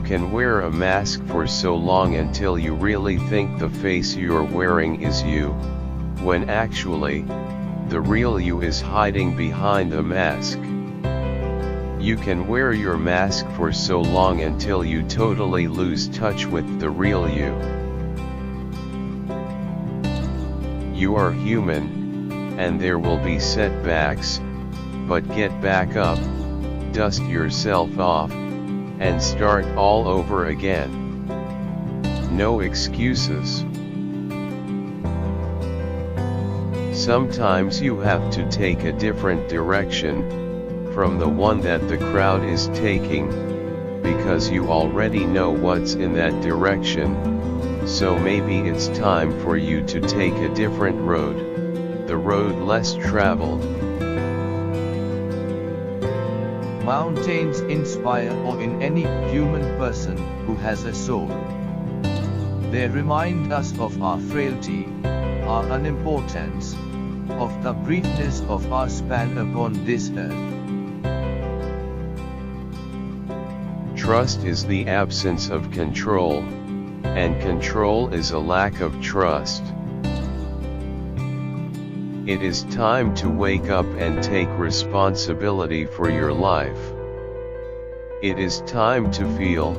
can wear a mask for so long until you really think the face you're wearing is you, when actually, the real you is hiding behind the mask. You can wear your mask for so long until you totally lose touch with the real you. You are human, and there will be setbacks, but get back up, dust yourself off, and start all over again. No excuses. Sometimes you have to take a different direction from the one that the crowd is taking, because you already know what's in that direction, so maybe it's time for you to take a different road, the road less traveled. Mountains inspire awe in any human person who has a soul. They remind us of our frailty, our unimportance, of the briefness of our span upon this earth. Trust is the absence of control, and control is a lack of trust. It is time to wake up and take responsibility for your life. It is time to feel,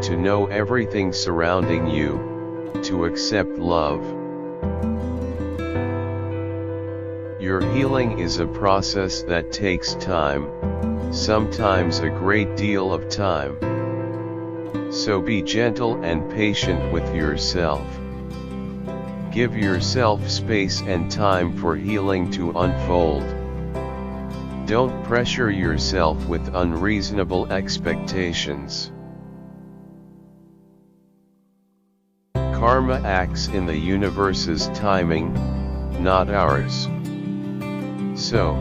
to know everything surrounding you, to accept love. Your healing is a process that takes time, sometimes a great deal of time. So be gentle and patient with yourself. Give yourself space and time for healing to unfold. Don't pressure yourself with unreasonable expectations. Karma acts in the universe's timing, not ours. So,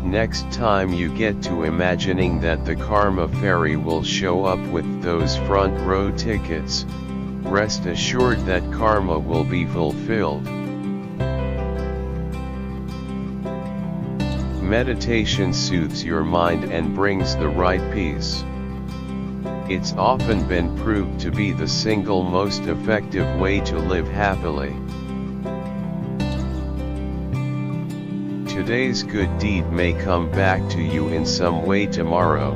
next time you get to imagining that the karma fairy will show up with those front row tickets, rest assured that karma will be fulfilled. Meditation soothes your mind and brings the right peace. It's often been proved to be the single most effective way to live happily. Today's good deed may come back to you in some way tomorrow.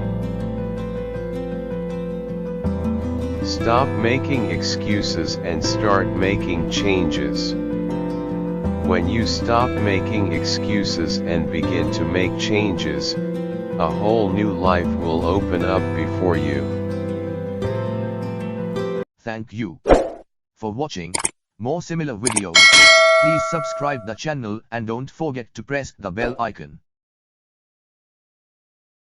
Stop making excuses and start making changes. When you stop making excuses and begin to make changes, a whole new life will open up before you. Thank you for watching. More similar videos, please subscribe the channel and don't forget to press the bell icon.